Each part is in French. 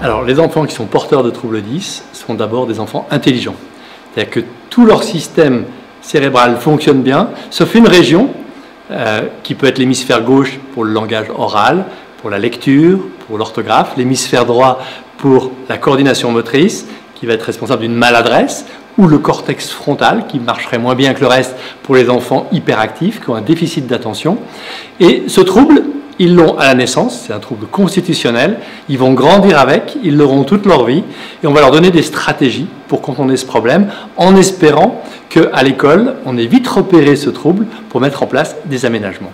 Alors, les enfants qui sont porteurs de troubles 10 sont d'abord des enfants intelligents. C'est-à-dire que tout leur système cérébral fonctionne bien, sauf une région qui peut être l'hémisphère gauche pour le langage oral, pour la lecture, pour l'orthographe, l'hémisphère droit pour la coordination motrice, qui va être responsable d'une maladresse, ou le cortex frontal, qui marcherait moins bien que le reste pour les enfants hyperactifs, qui ont un déficit d'attention. Et ce trouble, ils l'ont à la naissance, c'est un trouble constitutionnel, ils vont grandir avec, ils l'auront toute leur vie, et on va leur donner des stratégies pour contourner ce problème, en espérant qu'à l'école, on ait vite repéré ce trouble pour mettre en place des aménagements.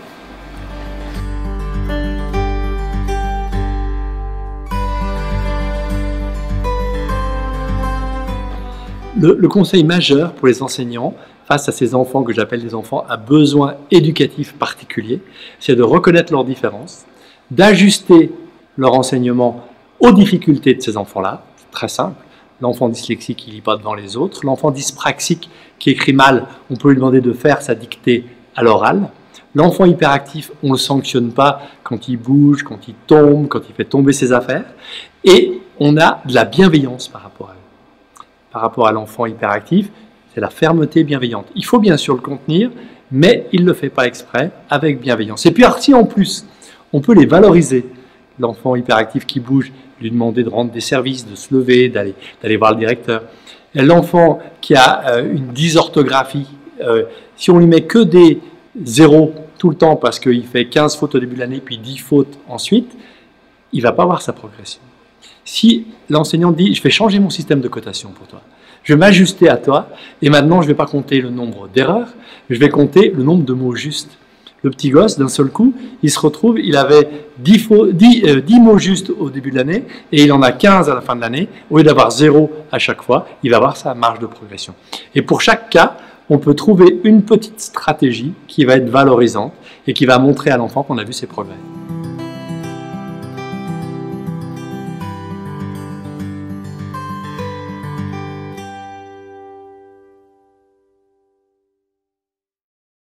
Le conseil majeur pour les enseignants face à ces enfants que j'appelle des enfants à besoins éducatifs particuliers, c'est de reconnaître leurs différences, d'ajuster leur enseignement aux difficultés de ces enfants-là. C'est très simple. L'enfant dyslexique qui ne lit pas devant les autres, l'enfant dyspraxique qui écrit mal, on peut lui demander de faire sa dictée à l'oral. L'enfant hyperactif, on ne le sanctionne pas quand il bouge, quand il tombe, quand il fait tomber ses affaires. Et on a de la bienveillance par rapport à eux. Par rapport à l'enfant hyperactif, c'est la fermeté bienveillante. Il faut bien sûr le contenir, mais il ne le fait pas exprès, avec bienveillance. Et puis si en plus, on peut les valoriser, l'enfant hyperactif qui bouge, lui demander de rendre des services, de se lever, d'aller voir le directeur. L'enfant qui a une dysorthographie, si on lui met que des zéros tout le temps parce qu'il fait 15 fautes au début de l'année, puis 10 fautes ensuite, il ne va pas voir sa progression. Si l'enseignant dit « je vais changer mon système de cotation pour toi, je vais m'ajuster à toi et maintenant je ne vais pas compter le nombre d'erreurs, je vais compter le nombre de mots justes ». Le petit gosse, d'un seul coup, il se retrouve, il avait 10 mots justes au début de l'année et il en a 15 à la fin de l'année. Au lieu d'avoir 0 à chaque fois, il va avoir sa marge de progression. Et pour chaque cas, on peut trouver une petite stratégie qui va être valorisante et qui va montrer à l'enfant qu'on a vu ses progrès.